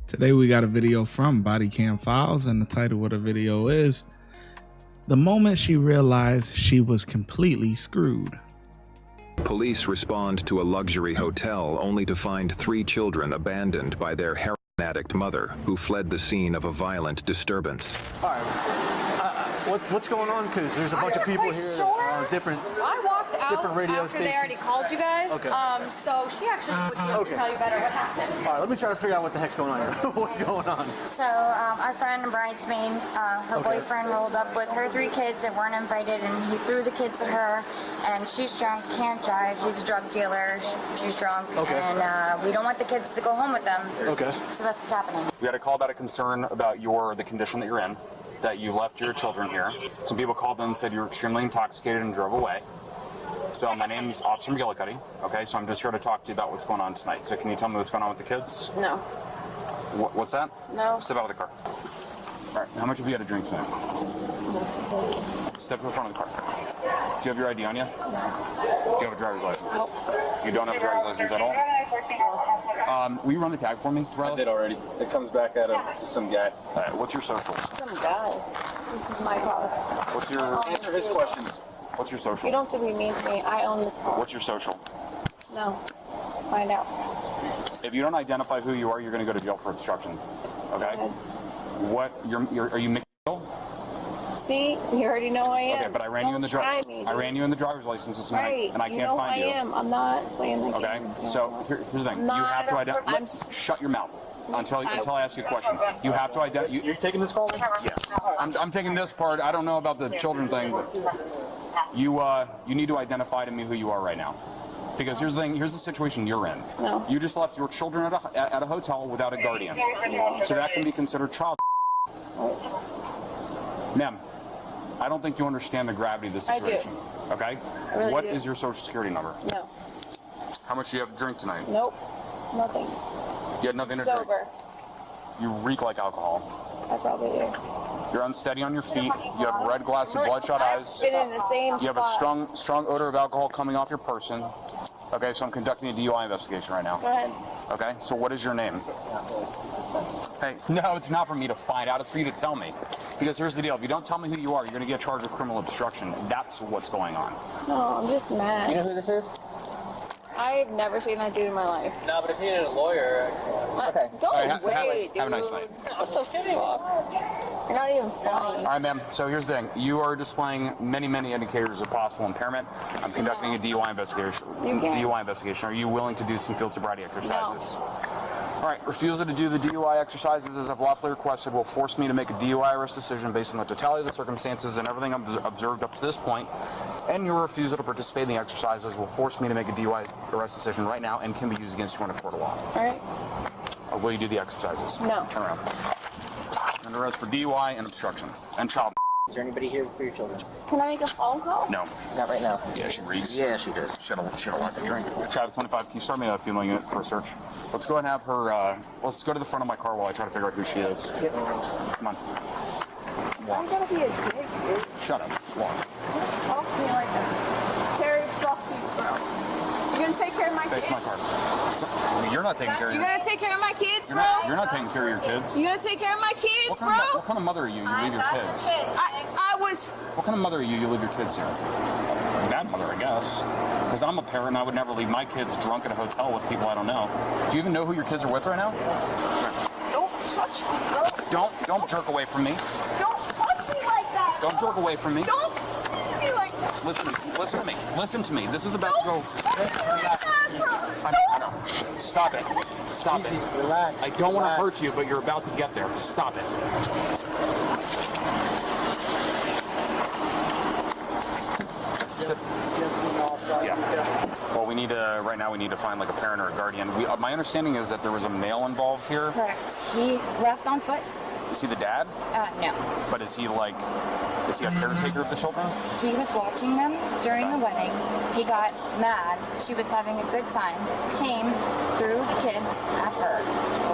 Today we got a video from Body Cam Files, and the title of the video is "The Moment She Realized She Was Completely Screwed." Police respond to a luxury hotel only to find 3 children abandoned by their heroin addict mother, who fled the scene of a violent disturbance. All right. What's going on? Because there's a bunch of people here on different radio after stations. They already called you guys. Okay. So she actually would be able to tell you better what happened. All right, let me try to figure out what the heck's going on here. What's going on? So our friend Bridesmaid, her boyfriend rolled up with her 3 kids that weren't invited, and he threw the kids at her, and she's drunk, can't drive, he's a drug dealer, she's drunk, and we don't want the kids to go home with them. Okay. So that's what's happening. We had a call about a concern about the condition that you're in, that you left your children here. Some people called in and said you were extremely intoxicated and drove away. So my name's Officer McGillicuddy, okay? So I'm just here to talk to you about what's going on tonight. So can you tell me what's going on with the kids? No. What's that? No. Step out of the car. All right, how much have you had to drink tonight? Step to the front of the car. Do you have your ID on you? No. Do you have a driver's license? Nope. You don't have a driver's license at all? Will you run the tag for me, Riley? I did already. It comes back to some guy. All right, what's your social? Some guy. This is my car. What's your... Answer his questions. What's your social? You don't have to be mean to me. I own this car. What's your social? No. Find out. If you don't identify who you are, you're going to go to jail for obstruction. Okay? What? Are you McGill? See, you already know I am. Okay, but I ran you in the driver's license this night, and I can't find you. I am. I'm not playing the game. Okay, so here's the thing. You have to identify. Shut your mouth until I ask you a question. You have to identify. You're taking this call? Yeah. I'm taking this part. I don't know about the children thing, but you need to identify to me who you are right now. Because here's the thing. Here's the situation you're in. No. You just left your children at a hotel without a guardian, so that can be considered child. Ma'am, I don't think you understand the gravity of this situation. I do. Okay? Really What do. is your social security number? No. How much do you have to drink tonight? Nope. Nothing. You had nothing to drink? Sober. You reek like alcohol. I probably do. You're unsteady on your feet. You have red glassy, bloodshot eyes. I've been in the same You have a spot. strong odor of alcohol coming off your person. Okay, so I'm conducting a DUI investigation right now. Go ahead. Okay, so what is your name? Hey, no, it's not for me to find out. It's for you to tell me. Because here's the deal. If you don't tell me who you are, you're going to get charged with criminal obstruction. That's what's going on. No, I'm just mad. You know who this is? I've never seen that dude in my life. No, but if you needed a lawyer... Okay. Go away, have a nice night. What the fuck? You're not even funny. All right, ma'am. So here's the thing. You are displaying many indicators of possible impairment. I'm conducting a DUI investigation. Are you willing to do some field sobriety exercises? No. All right. Refusal to do the DUI exercises as I've lawfully requested will force me to make a DUI arrest decision based on the totality of the circumstances and everything I've observed up to this point. And your refusal to participate in the exercises will force me to make a DUI arrest decision right now and can be used against you in a court of law. All right. Or will you do the exercises? No. Turn around. Under arrest for DUI and obstruction and child. Is there anybody here for your children? Can I make a phone call? No. Not right now. Yeah, she reeks. Yeah, she does. She had a lot to drink. Child 25, can you start me a female unit for a search? Let's go ahead and have her, let's go to the front of my car while I try to figure out who she is. Yep. Come on. I'm gonna be a dick, dude. Shut up. Walk. Talk to me like that. Terry, fuck you, bro. You gonna take care of my Face kids? my car. You're not taking care of You your gonna take care of my kids, bro? You're not taking care of your kids. You gonna take care of my kids, bro? What kind of mother are you? You leave your kids. I was. What kind of mother are you? You leave your kids here. Bad mother, I guess. Because I'm a parent and I would never leave my kids drunk in a hotel with people I don't know. Do you even know who your kids are with right now? Don't touch me, bro. Don't jerk away from me. Don't touch me like that. Don't jerk away from me. Don't touch me like that. Listen to me. Listen to me. This is about to go. I know. Stop it. Stop it. Relax. I don't want to hurt you, but you're about to get there. Stop it. Yeah. Well, right now we need to find like a parent or a guardian. My understanding is that there was a male involved here. Correct. He left on foot. Is he the dad? No. But is he a caretaker of the children? He was watching them during the wedding. He got mad. She was having a good time. Came, threw the kids at her,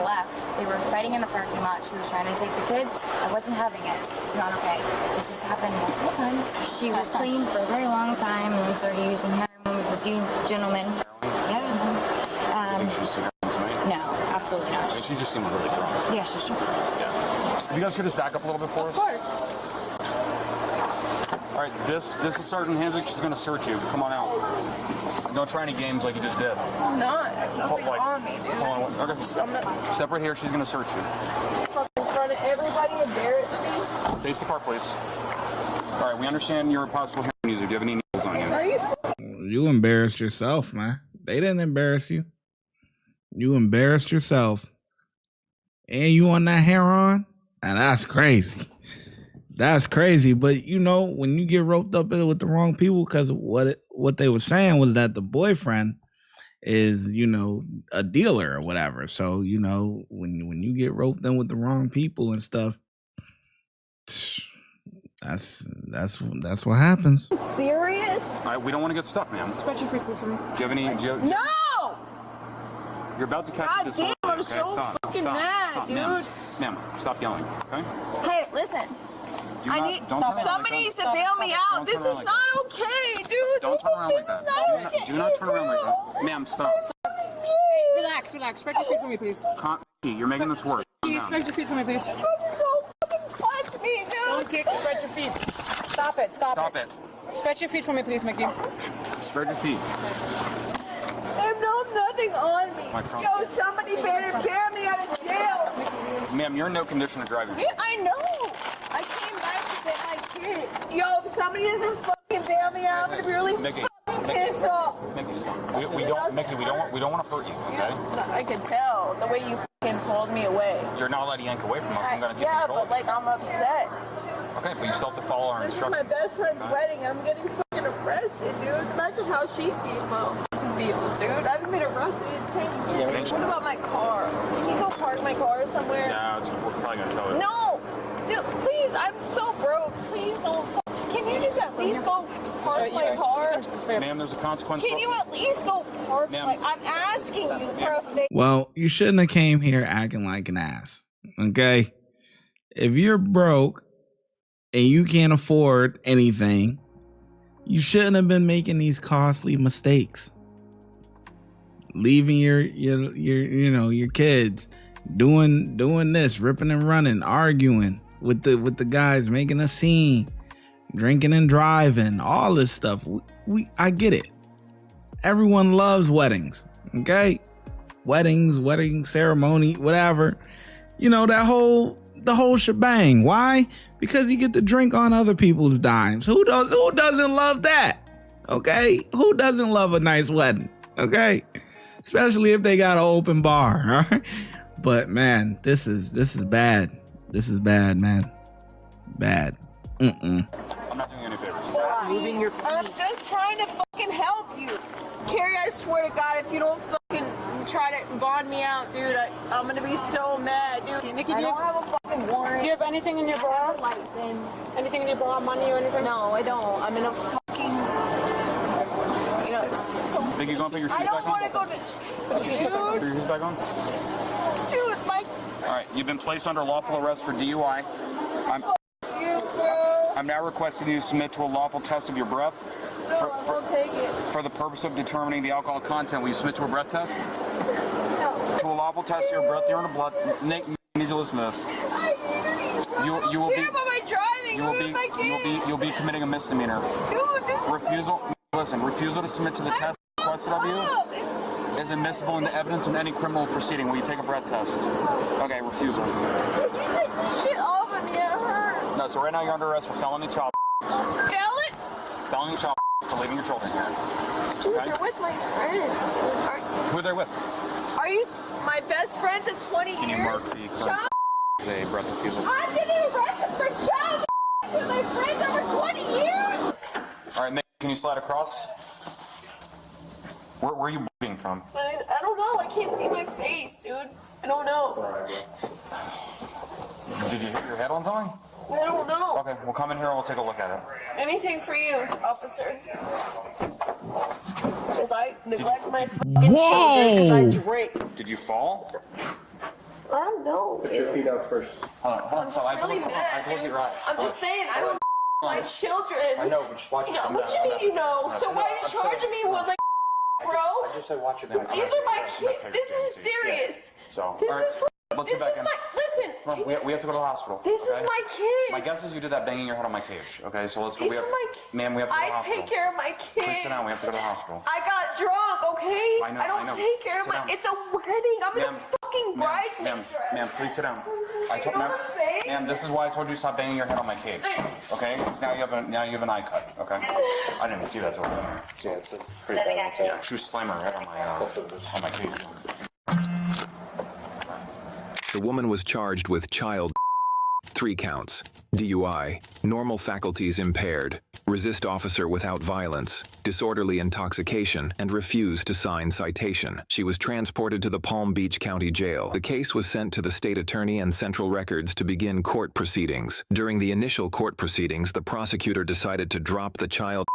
left. They were fighting in the parking lot. She was trying to take the kids. I wasn't having it. This is not okay. This has happened multiple times. She was clean for a very long time and started using heroin with this gentleman. Yeah. Think she was here tonight? No, absolutely. absolutely not. I mean, she just seems really drunk. Yeah, she's drunk. Yeah. If you guys could just back up a little bit for us. Of course. All right, this is Sergeant Hansick. She's gonna search you. Come on out. Don't try any games like you just did. I'm not. Nothing on me, dude. Hold on. Okay. Step right here. She's gonna search you. In front of everybody, embarrass me. Face the car, please. All right, we understand you're a possible heroin user. Do you have any needles on you? Are you? You embarrassed yourself, man. They didn't embarrass you. You embarrassed yourself. And you on that heroin? And that's crazy. That's crazy. But you know, when you get roped up in it with the wrong people, because what they were saying was that the boyfriend is, you know, a dealer or whatever. So, you know, when you get roped in with the wrong people and stuff, that's what happens. Serious? All right, we don't want to get stuck, ma'am. Scratch your feet, please. Do you have any? No! You're about to catch God a disorder. damn, I'm okay? so fucking mad, dude. Ma'am, stop yelling, okay? Hey, listen. Somebody needs to bail me out. This is not okay, dude. Don't turn around like that. Do not turn around like that. Ma'am, stop. Relax. Scratch your feet for me, please. You're making this worse. Scratch your feet for me, please. Don't touch me, dude. Don't kick. Scratch your feet. Stop it. Stop it. Scratch your feet for me, please, Mickey. Spread your feet. I have nothing on me. Yo, somebody better tear me out of jail. Ma'am, you're in no condition to drive. Yeah, I know. I came back to get my kid. Yo, if somebody doesn't fucking bail me out, I'm gonna be really fucking pissed off. Mickey, stop. We don't want to hurt you, okay? I can tell the way you fucking pulled me away. You're not allowed to yank away from us. I'm gonna keep Yeah, control. but like I'm upset. Okay, but you still have to follow our This is my instructions. best friend's wedding. I'm getting fucking arrested, dude. Imagine how she feels, dude. I haven't been arrested in 10 years. What about my car? Can you go park my car somewhere? No, we're probably gonna tow it. No! Dude, please, I'm so broke. Please don't. Can you just at least go park my car? Ma'am, there's a consequence. Can you at least go park my... I'm asking you for a favor. Well, you shouldn't have came here acting like an ass. Okay? If you're broke and you can't afford anything, you shouldn't have been making these costly mistakes. Leaving your kids, doing this, ripping and running, arguing with the guys, making a scene, drinking and driving, all this stuff. I get it. Everyone loves weddings, okay? Wedding ceremony, whatever. You know, the whole shebang. Why? Because you get to drink on other people's dimes. Who doesn't love that? Okay? Who doesn't love a nice wedding? Okay? Especially if they got an open bar, all right? But man, this is bad. This is bad, man. Bad. I'm not doing you any favors. Stop moving your feet. I'm just trying to fucking help you. Carrie, I swear to God, if you don't fucking try to bond me out, dude, I'm gonna be so mad, dude. Nikki, I don't have a fucking warrant. Do you have anything in your bra? License. Anything in your bra, money or anything? No, I don't. I'm in a fucking... You know, it's so... Think you're gonna put your shoes I back don't on? want to go to... Put your shoes back on? Dude, my... All right, you've been placed under lawful arrest for DUI. I'm now requesting you to submit to a lawful test of your breath. I'll take it. For the purpose of determining the alcohol content, will you submit to a breath test? No. To a lawful test of your breath, urine, and blood. Nick, you need to listen to this. You will be. My driving. You'll be committing a misdemeanor. Dude, this Refusal to submit to the test requested of you is admissible into evidence in any criminal proceeding. Will you take a breath test? Okay, refusal. shit off of me. It hurts. No, so right now you're under arrest for felony child. Felony child for leaving your children here. Dude, Okay? they're with my friends. Who are they with? Are you my best friends of 20 years? Can you mark the current as a breath refusal? I'm getting arrested for child with my friends over 20 years. All right, Nick, can you slide across? Where are you bleeding from? I don't know. I can't see my face, dude. I don't know. Did you hit your head on something? I don't know. Okay, we'll come in here and we'll take a look at it. Anything for you, officer. Because I neglect my fucking children because I drink. Did you fall? I don't know. Put your feet up first. Hold on. I'm just really mad, dude. I'm just saying, I don't my children. I know, but just watch No, yourself. what do you mean you know? So why are you charging me with like, bro? just said watch your back. These are my kids. This is serious. So, this all right, is for. let's This get back is in. my. Listen. Come on, we have to go to the hospital. This is my kids. My guess is you did that banging your head on my cage. Okay, so let's go. These are my. Ma'am, we have to go to the I hospital. take care of my kids. Please sit down. We have to go to the hospital. I got drunk. Okay. I know, I don't I know. take care of Sit my. down. It's a wedding. I'm in a Ma'am, fucking bridesmaid dress. Ma'am, please sit down. I told You know what I'm saying? Ma'am, this is why I told you to stop banging your head on my cage. Okay? 'Cause now you have an eye cut. Okay? I didn't even see that till then. Yeah, it's a pretty bad one. Yeah, she was slamming her head on my cage. The woman was charged with child 3 counts: DUI, normal faculties impaired, resist officer without violence, disorderly intoxication, and refuse to sign citation. She was transported to the Palm Beach County Jail. The case was sent to the state attorney and central records to begin court proceedings. During the initial court proceedings, the prosecutor decided to drop the child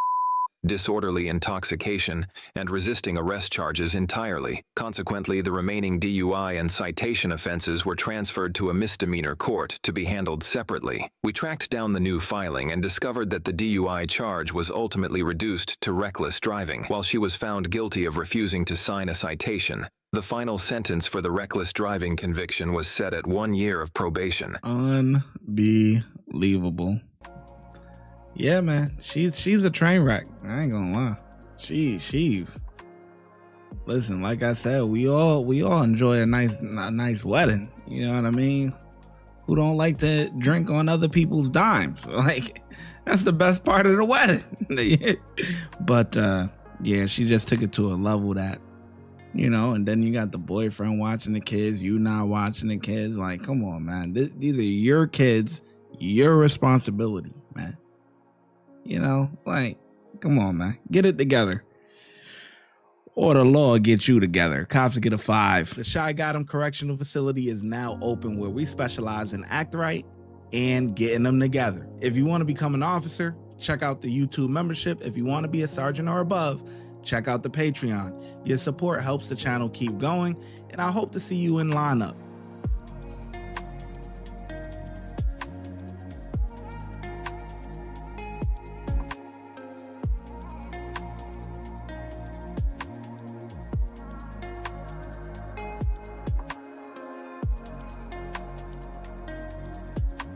disorderly intoxication, and resisting arrest charges entirely. Consequently, the remaining DUI and citation offenses were transferred to a misdemeanor court to be handled separately. We tracked down the new filing and discovered that the DUI charge was ultimately reduced to reckless driving. While she was found guilty of refusing to sign a citation, the final sentence for the reckless driving conviction was set at 1 year of probation. Unbelievable. Yeah, man, she's a train wreck. I ain't gonna lie. She. Listen, like I said, we all enjoy a nice wedding. You know what I mean? Who don't like to drink on other people's dimes? Like, that's the best part of the wedding. But yeah, she just took it to a level that, you know. And then you got the boyfriend watching the kids, you not watching the kids. Like, come on, man. These are your kids, your responsibility, man. You know, like, come on, man. Get it together. Or the law gets you together. Cops get a 5. The ShyGotEm Correctional Facility is now open, where we specialize in act right and getting them together. If you want to become an officer, check out the YouTube membership. If you want to be a sergeant or above, check out the Patreon. Your support helps the channel keep going, and I hope to see you in lineup.